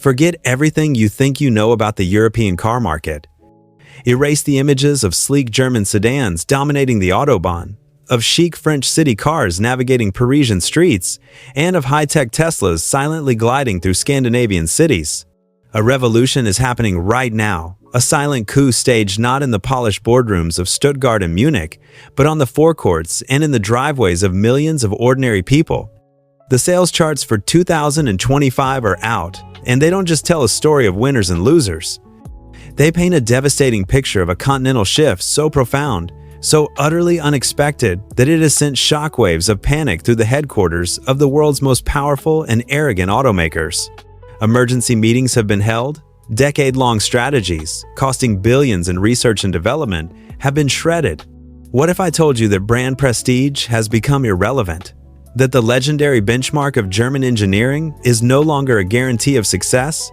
Forget everything you think you know about the European car market. Erase the images of sleek German sedans dominating the Autobahn, of chic French city cars navigating Parisian streets, and of high-tech Teslas silently gliding through Scandinavian cities. A revolution is happening right now, a silent coup staged not in the polished boardrooms of Stuttgart and Munich, but on the forecourts and in the driveways of millions of ordinary people. The sales charts for 2025 are out, and they don't just tell a story of winners and losers. They paint a devastating picture of a continental shift so profound, so utterly unexpected that it has sent shockwaves of panic through the headquarters of the world's most powerful and arrogant automakers. Emergency meetings have been held, decade-long strategies, costing billions in research and development, have been shredded. What if I told you that brand prestige has become irrelevant? That the legendary benchmark of German engineering is no longer a guarantee of success?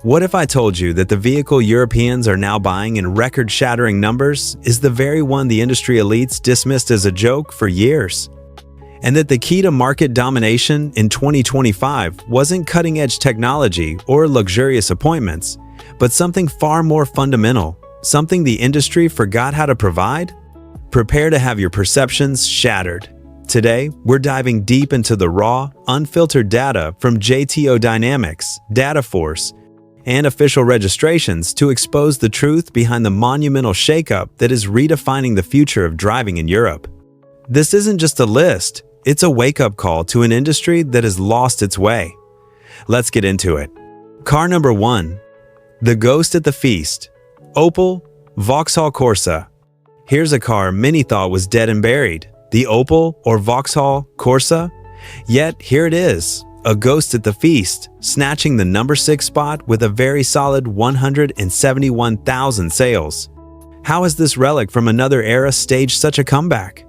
What if I told you that the vehicle Europeans are now buying in record-shattering numbers is the very one the industry elites dismissed as a joke for years? And that the key to market domination in 2025 wasn't cutting-edge technology or luxurious appointments, but something far more fundamental, something the industry forgot how to provide? Prepare to have your perceptions shattered. Today, we're diving deep into the raw, unfiltered data from JTO Dynamics, Dataforce, and official registrations to expose the truth behind the monumental shakeup that is redefining the future of driving in Europe. This isn't just a list, it's a wake-up call to an industry that has lost its way. Let's get into it. Car number 1. The Ghost at the Feast. Opel Vauxhall Corsa. Here's a car many thought was dead and buried. The Opel or Vauxhall Corsa? Yet here it is. A ghost at the feast, snatching the number 6 spot with a very solid 171,000 sales. How has this relic from another era staged such a comeback?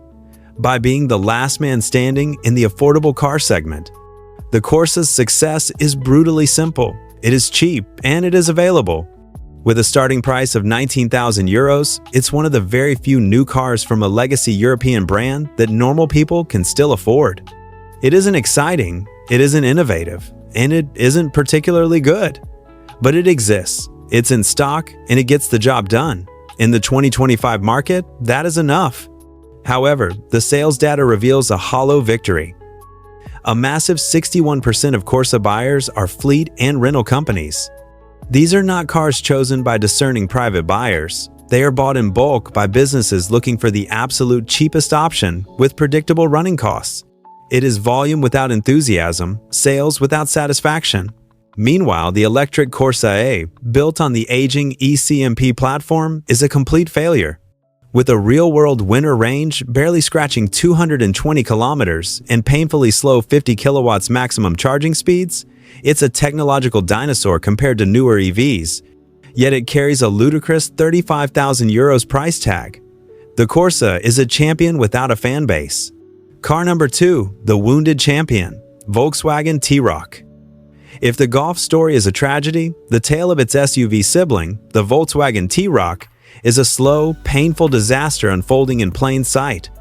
By being the last man standing in the affordable car segment. The Corsa's success is brutally simple. It is cheap and it is available. With a starting price of 19,000 euros, it's one of the very few new cars from a legacy European brand that normal people can still afford. It isn't exciting, it isn't innovative, and it isn't particularly good. But it exists, it's in stock, and it gets the job done. In the 2025 market, that is enough. However, the sales data reveals a hollow victory. A massive 61% of Corsa buyers are fleet and rental companies. These are not cars chosen by discerning private buyers. They are bought in bulk by businesses looking for the absolute cheapest option with predictable running costs. It is volume without enthusiasm, sales without satisfaction. Meanwhile, the electric Corsa A, built on the aging ECMP platform, is a complete failure. With a real-world winter range barely scratching 220 kilometers and painfully slow 50 kilowatts maximum charging speeds, it's a technological dinosaur compared to newer EVs. Yet it carries a ludicrous 35,000 euros price tag. The Corsa is a champion without a fan base. Car number 2, the wounded champion, Volkswagen T-Roc. If the Golf story is a tragedy, the tale of its SUV sibling, the Volkswagen T-Roc, is a slow, painful disaster unfolding in plain sight.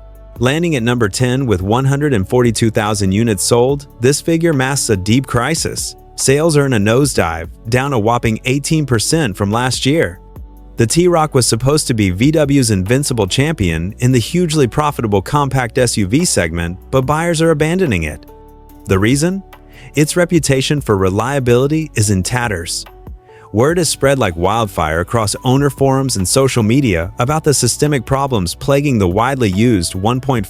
Landing at number 10 with 142,000 units sold, this figure masks a deep crisis. Sales are in a nosedive, down a whopping 18% from last year. The T-Roc was supposed to be VW's invincible champion in the hugely profitable compact SUV segment, but buyers are abandoning it. The reason? Its reputation for reliability is in tatters. Word has spread like wildfire across owner forums and social media about the systemic problems plaguing the widely used 1.5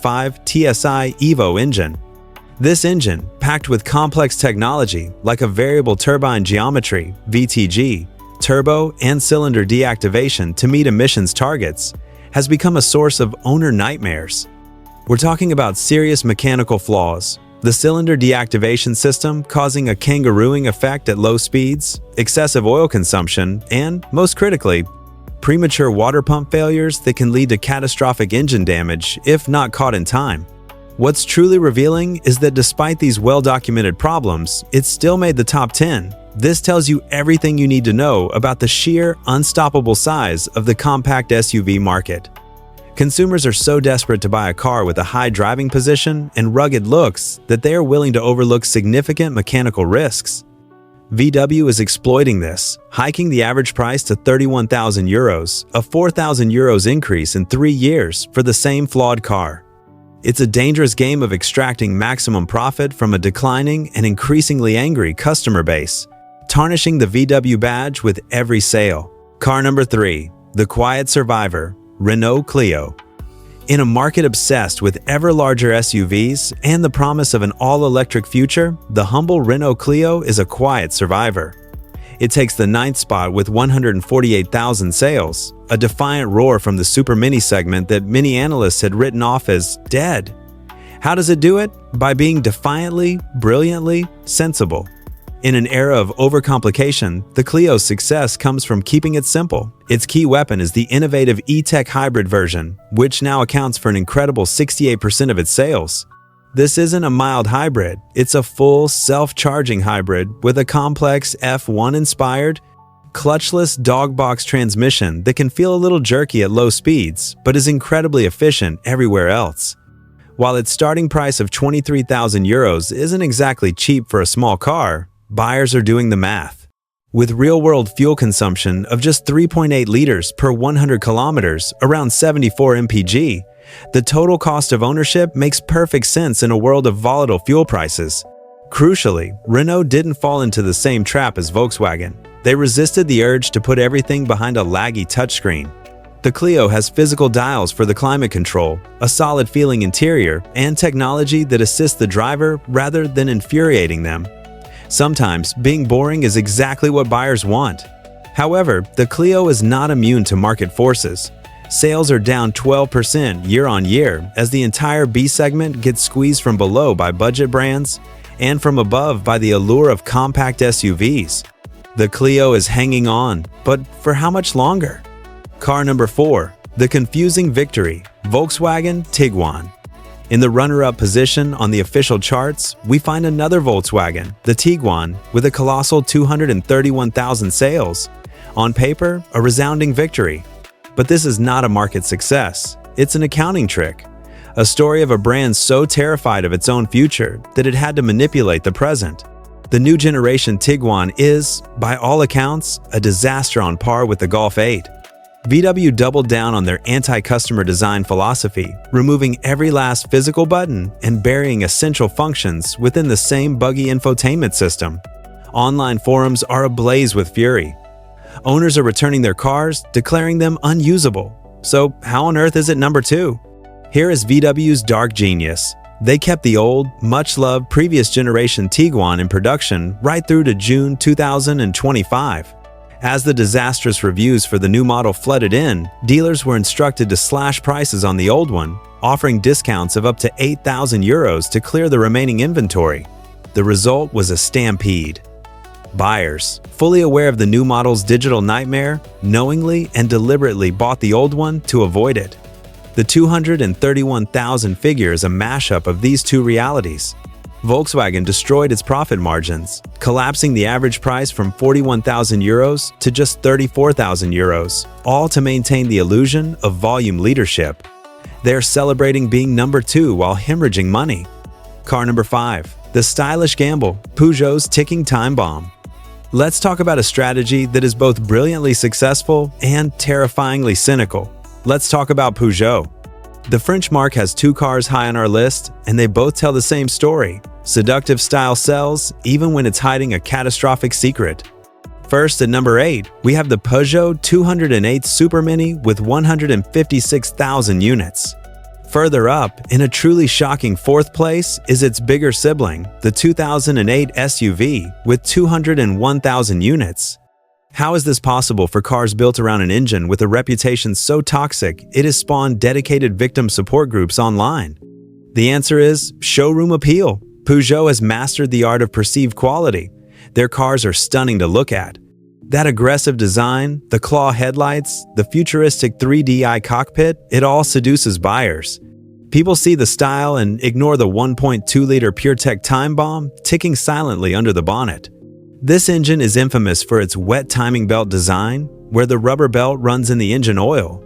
TSI Evo engine. This engine, packed with complex technology like a variable turbine geometry (VTG), turbo and cylinder deactivation to meet emissions targets, has become a source of owner nightmares. We're talking about serious mechanical flaws, the cylinder deactivation system causing a kangarooing effect at low speeds, excessive oil consumption, and, most critically, premature water pump failures that can lead to catastrophic engine damage if not caught in time. What's truly revealing is that despite these well-documented problems, it still made the top 10. This tells you everything you need to know about the sheer, unstoppable size of the compact SUV market. Consumers are so desperate to buy a car with a high driving position and rugged looks that they are willing to overlook significant mechanical risks. VW is exploiting this, hiking the average price to 31,000 euros, a 4,000 euros increase in 3 years for the same flawed car. It's a dangerous game of extracting maximum profit from a declining and increasingly angry customer base, tarnishing the VW badge with every sale. Car number 3, the quiet survivor, Renault Clio. In a market obsessed with ever larger SUVs and the promise of an all-electric future, the humble Renault Clio is a quiet survivor. It takes the 9th spot with 148,000 sales, a defiant roar from the super mini segment that many analysts had written off as dead. How does it do it? By being defiantly, brilliantly sensible. In an era of overcomplication, the Clio's success comes from keeping it simple. Its key weapon is the innovative e-tech hybrid version, which now accounts for an incredible 68% of its sales. This isn't a mild hybrid, it's a full self-charging hybrid with a complex F1-inspired, clutchless dog-box transmission that can feel a little jerky at low speeds, but is incredibly efficient everywhere else. While its starting price of 23,000 euros isn't exactly cheap for a small car, buyers are doing the math. With real-world fuel consumption of just 3.8 liters per 100 kilometers, around 74 mpg, the total cost of ownership makes perfect sense in a world of volatile fuel prices. Crucially, Renault didn't fall into the same trap as Volkswagen. They resisted the urge to put everything behind a laggy touchscreen. The Clio has physical dials for the climate control, a solid-feeling interior, and technology that assists the driver rather than infuriating them. Sometimes, being boring is exactly what buyers want. However, the Clio is not immune to market forces. Sales are down 12% year-on-year as the entire B segment gets squeezed from below by budget brands and from above by the allure of compact SUVs. The Clio is hanging on, but for how much longer? Car number 4, the confusing victory, Volkswagen Tiguan. In the runner-up position on the official charts, we find another Volkswagen, the Tiguan, with a colossal 231,000 sales. On paper, a resounding victory. But this is not a market success. It's an accounting trick. A story of a brand so terrified of its own future that it had to manipulate the present. The new generation Tiguan is, by all accounts, a disaster on par with the Golf 8. VW doubled down on their anti-customer design philosophy, removing every last physical button and burying essential functions within the same buggy infotainment system. Online forums are ablaze with fury. Owners are returning their cars, declaring them unusable. So how on earth is it number 2? Here is VW's dark genius. They kept the old, much-loved previous generation Tiguan in production right through to June 2025. As the disastrous reviews for the new model flooded in, dealers were instructed to slash prices on the old one, offering discounts of up to 8,000 euros to clear the remaining inventory. The result was a stampede. Buyers, fully aware of the new model's digital nightmare, knowingly and deliberately bought the old one to avoid it. The 231,000 figure is a mashup of these two realities. Volkswagen destroyed its profit margins, collapsing the average price from 41,000 euros to just 34,000 euros, all to maintain the illusion of volume leadership. They're celebrating being number 2 while hemorrhaging money. Car number 5, the stylish gamble, Peugeot's ticking time bomb. Let's talk about a strategy that is both brilliantly successful and terrifyingly cynical. Let's talk about Peugeot. The French marque has 2 cars high on our list, and they both tell the same story. Seductive style sells even when it's hiding a catastrophic secret. First, at number 8, we have the Peugeot 208 Super Mini with 156,000 units. Further up, in a truly shocking 4th place, is its bigger sibling, the 2008 SUV with 201,000 units. How is this possible for cars built around an engine with a reputation so toxic it has spawned dedicated victim support groups online? The answer is showroom appeal. Peugeot has mastered the art of perceived quality. Their cars are stunning to look at. That aggressive design, the claw headlights, the futuristic 3D cockpit, it all seduces buyers. People see the style and ignore the 1.2-liter PureTech time bomb ticking silently under the bonnet. This engine is infamous for its wet timing belt design, where the rubber belt runs in the engine oil.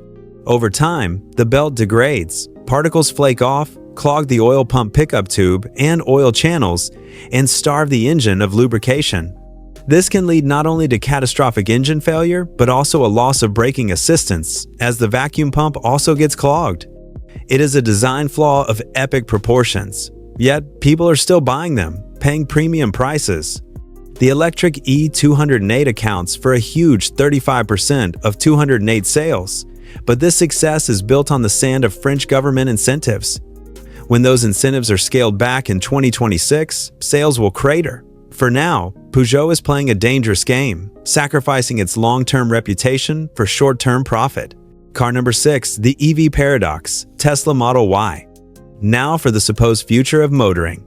Over time, the belt degrades, particles flake off, clog the oil pump pickup tube and oil channels, and starve the engine of lubrication. This can lead not only to catastrophic engine failure, but also a loss of braking assistance, as the vacuum pump also gets clogged. It is a design flaw of epic proportions, yet people are still buying them, paying premium prices. The electric E208 accounts for a huge 35% of 208 sales, but this success is built on the sand of French government incentives. When those incentives are scaled back in 2026, sales will crater. For now, Peugeot is playing a dangerous game, sacrificing its long-term reputation for short-term profit. Car number 6, the EV paradox, Tesla Model Y. Now for the supposed future of motoring.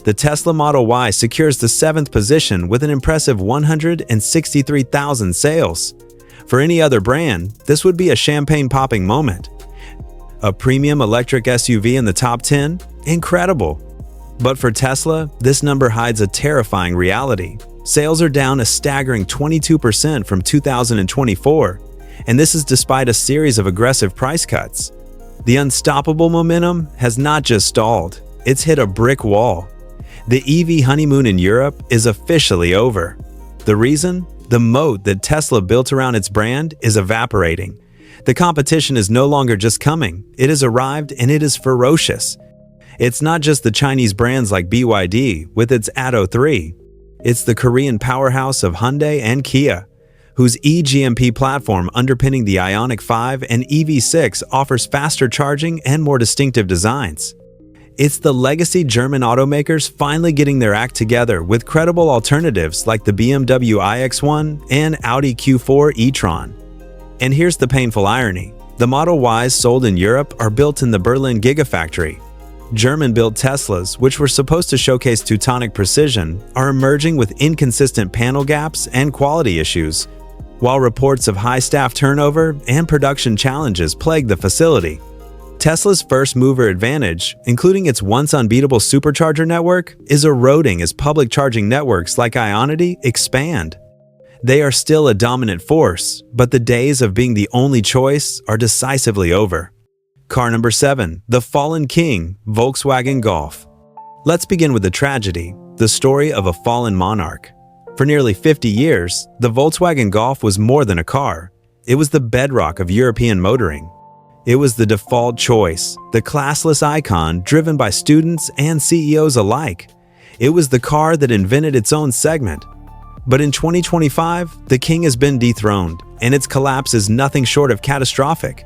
The Tesla Model Y secures the 7th position with an impressive 163,000 sales. For any other brand, this would be a champagne-popping moment. A premium electric SUV in the top 10? Incredible! But for Tesla, this number hides a terrifying reality. Sales are down a staggering 22% from 2024, and this is despite a series of aggressive price cuts. The unstoppable momentum has not just stalled, it's hit a brick wall. The EV honeymoon in Europe is officially over. The reason? The moat that Tesla built around its brand is evaporating. The competition is no longer just coming, it has arrived and it is ferocious. It's not just the Chinese brands like BYD with its Atto 3. It's the Korean powerhouse of Hyundai and Kia, whose eGMP platform underpinning the Ioniq 5 and EV6 offers faster charging and more distinctive designs. It's the legacy German automakers finally getting their act together with credible alternatives like the BMW iX1 and Audi Q4 e-tron. And here's the painful irony. The Model Ys sold in Europe are built in the Berlin Gigafactory. German-built Teslas, which were supposed to showcase Teutonic precision, are emerging with inconsistent panel gaps and quality issues, while reports of high staff turnover and production challenges plague the facility. Tesla's first-mover advantage, including its once unbeatable supercharger network, is eroding as public charging networks like Ionity expand. They are still a dominant force, but the days of being the only choice are decisively over. Car number 7, the fallen king, Volkswagen Golf. Let's begin with the tragedy, the story of a fallen monarch. For nearly 50 years, the Volkswagen Golf was more than a car. It was the bedrock of European motoring. It was the default choice, the classless icon driven by students and CEOs alike. It was the car that invented its own segment. But in 2025, the king has been dethroned, and its collapse is nothing short of catastrophic.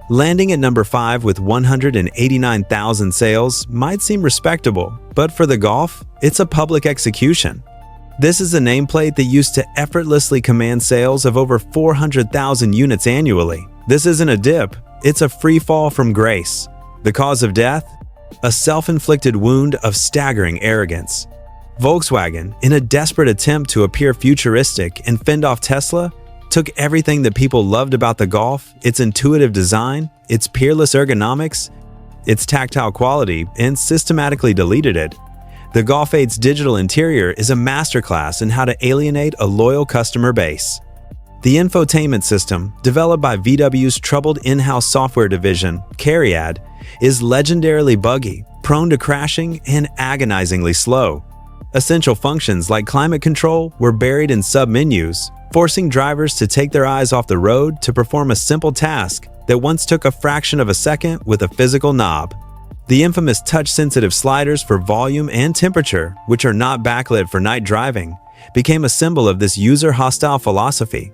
Landing at number 5 with 189,000 sales might seem respectable, but for the Golf, it's a public execution. This is a nameplate that used to effortlessly command sales of over 400,000 units annually. This isn't a dip, it's a free fall from grace. The cause of death? A self-inflicted wound of staggering arrogance. Volkswagen, in a desperate attempt to appear futuristic and fend off Tesla, took everything that people loved about the Golf, its intuitive design, its peerless ergonomics, its tactile quality, and systematically deleted it. The Golf 8's digital interior is a masterclass in how to alienate a loyal customer base. The infotainment system, developed by VW's troubled in-house software division, Cariad, is legendarily buggy, prone to crashing, and agonizingly slow. Essential functions like climate control were buried in sub-menus, forcing drivers to take their eyes off the road to perform a simple task that once took a fraction of a second with a physical knob. The infamous touch-sensitive sliders for volume and temperature, which are not backlit for night driving, became a symbol of this user-hostile philosophy.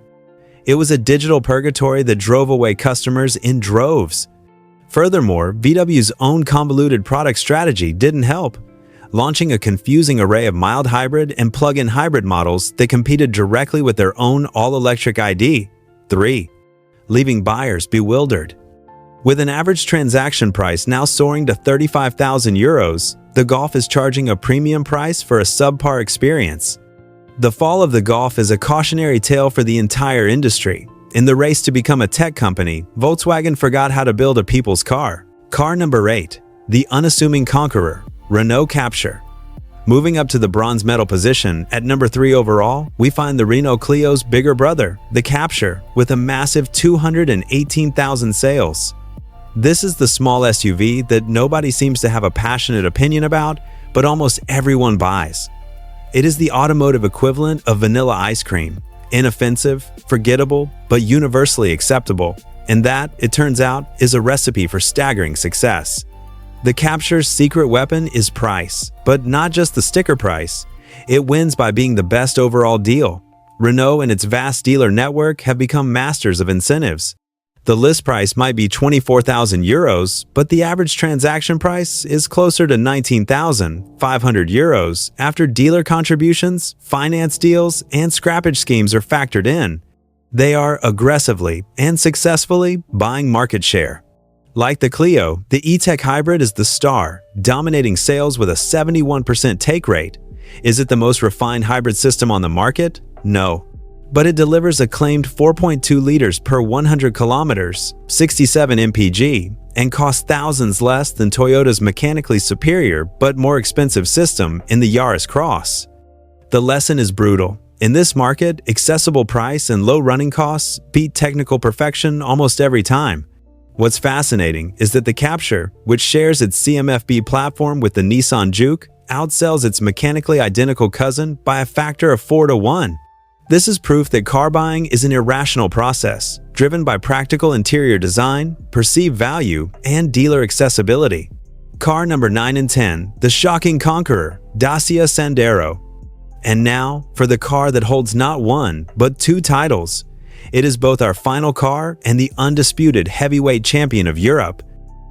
It was a digital purgatory that drove away customers in droves. Furthermore, VW's own convoluted product strategy didn't help, launching a confusing array of mild hybrid and plug-in hybrid models that competed directly with their own all-electric ID.3, leaving buyers bewildered. With an average transaction price now soaring to 35,000 euros, the Golf is charging a premium price for a subpar experience. The fall of the Golf is a cautionary tale for the entire industry. In the race to become a tech company, Volkswagen forgot how to build a people's car. Car number 8, the unassuming conqueror, Renault Captur. Moving up to the bronze medal position, at number 3 overall, we find the Renault Clio's bigger brother, the Captur, with a massive 218,000 sales. This is the small SUV that nobody seems to have a passionate opinion about, but almost everyone buys. It is the automotive equivalent of vanilla ice cream. Inoffensive, forgettable, but universally acceptable. And that, it turns out, is a recipe for staggering success. The capture's secret weapon is price, but not just the sticker price. It wins by being the best overall deal. Renault and its vast dealer network have become masters of incentives. The list price might be 24,000 euros, but the average transaction price is closer to 19,500 euros after dealer contributions, finance deals, and scrappage schemes are factored in. They are aggressively and successfully buying market share. Like the Clio, the E-Tech hybrid is the star, dominating sales with a 71% take rate. Is it the most refined hybrid system on the market? No. But it delivers a claimed 4.2 liters per 100 kilometers, 67 mpg, and costs thousands less than Toyota's mechanically superior but more expensive system in the Yaris Cross. The lesson is brutal. In this market, accessible price and low running costs beat technical perfection almost every time. What's fascinating is that the Capture, which shares its CMF-B platform with the Nissan Juke, outsells its mechanically identical cousin by a factor of 4 to 1. This is proof that car buying is an irrational process, driven by practical interior design, perceived value, and dealer accessibility. Car number 9 and 10, the shocking conqueror, Dacia Sandero. And now, for the car that holds not one, but 2 titles. It is both our final car and the undisputed heavyweight champion of Europe.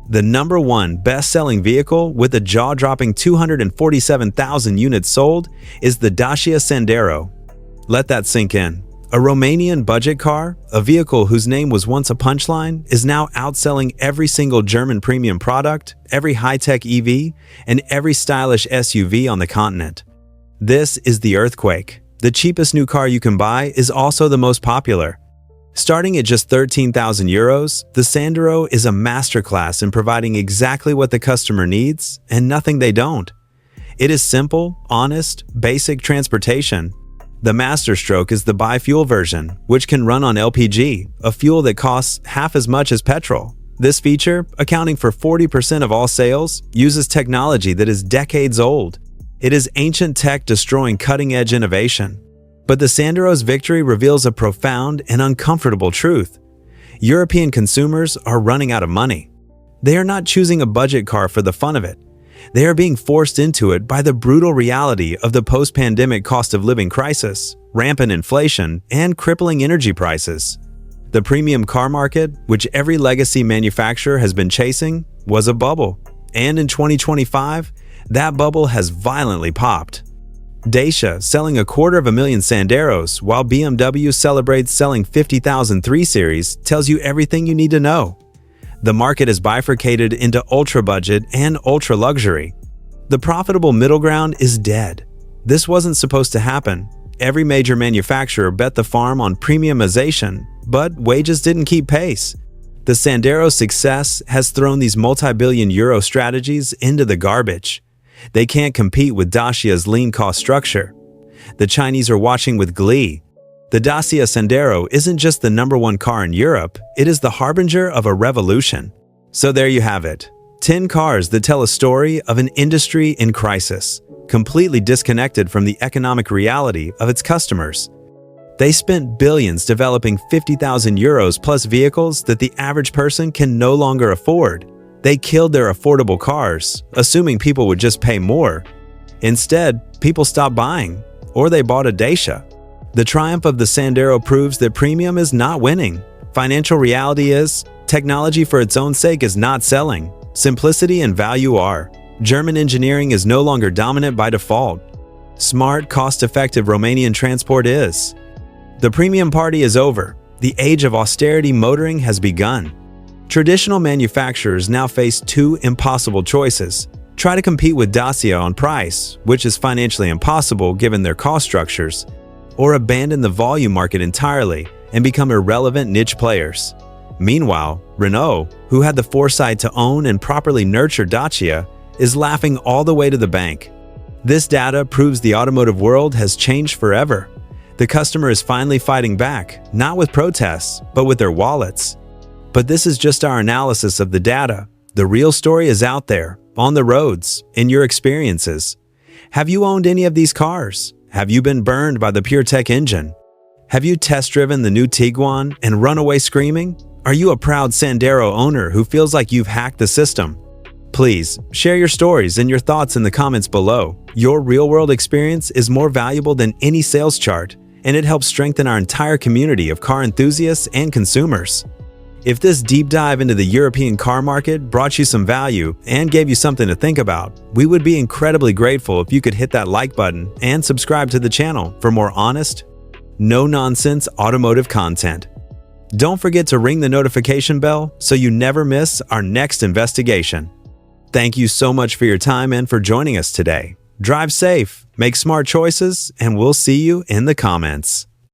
The number 1 best-selling vehicle with a jaw-dropping 247,000 units sold is the Dacia Sandero. Let that sink in. A Romanian budget car, a vehicle whose name was once a punchline, is now outselling every single German premium product, every high-tech EV, and every stylish SUV on the continent. This is the earthquake. The cheapest new car you can buy is also the most popular. Starting at just 13,000 euros, the Sandero is a masterclass in providing exactly what the customer needs and nothing they don't. It is simple, honest, basic transportation. The masterstroke is the bi-fuel version, which can run on LPG, a fuel that costs half as much as petrol. This feature, accounting for 40% of all sales, uses technology that is decades old. It is ancient tech destroying cutting-edge innovation. But the Sandero's victory reveals a profound and uncomfortable truth. European consumers are running out of money. They are not choosing a budget car for the fun of it. They are being forced into it by the brutal reality of the post-pandemic cost of living crisis, rampant inflation, and crippling energy prices. The premium car market, which every legacy manufacturer has been chasing, was a bubble. And in 2025, that bubble has violently popped. Dacia selling 250,000 Sanderos while BMW celebrates selling 50,000 3 Series tells you everything you need to know. The market is bifurcated into ultra-budget and ultra-luxury. The profitable middle ground is dead. This wasn't supposed to happen. Every major manufacturer bet the farm on premiumization, but wages didn't keep pace. The Sandero's success has thrown these multi-billion euro strategies into the garbage. They can't compete with Dacia's lean cost structure. The Chinese are watching with glee. The Dacia Sandero isn't just the number 1 car in Europe, it is the harbinger of a revolution. So there you have it. 10 cars that tell a story of an industry in crisis, completely disconnected from the economic reality of its customers. They spent billions developing 50,000 euros plus vehicles that the average person can no longer afford. They killed their affordable cars, assuming people would just pay more. Instead, people stopped buying, or they bought a Dacia. The triumph of the Sandero proves that premium is not winning. Financial reality is, technology for its own sake is not selling. Simplicity and value are. German engineering is no longer dominant by default. Smart, cost-effective Romanian transport is. The premium party is over. The age of austerity motoring has begun. Traditional manufacturers now face 2 impossible choices. Try to compete with Dacia on price, which is financially impossible given their cost structures, or abandon the volume market entirely and become irrelevant niche players. Meanwhile, Renault, who had the foresight to own and properly nurture Dacia, is laughing all the way to the bank. This data proves the automotive world has changed forever. The customer is finally fighting back, not with protests, but with their wallets. But this is just our analysis of the data. The real story is out there, on the roads, in your experiences. Have you owned any of these cars? Have you been burned by the PureTech engine? Have you test-driven the new Tiguan and run away screaming? Are you a proud Sandero owner who feels like you've hacked the system? Please, share your stories and your thoughts in the comments below. Your real-world experience is more valuable than any sales chart, and it helps strengthen our entire community of car enthusiasts and consumers. If this deep dive into the European car market brought you some value and gave you something to think about, we would be incredibly grateful if you could hit that like button and subscribe to the channel for more honest, no-nonsense automotive content. Don't forget to ring the notification bell so you never miss our next investigation. Thank you so much for your time and for joining us today. Drive safe, make smart choices, and we'll see you in the comments.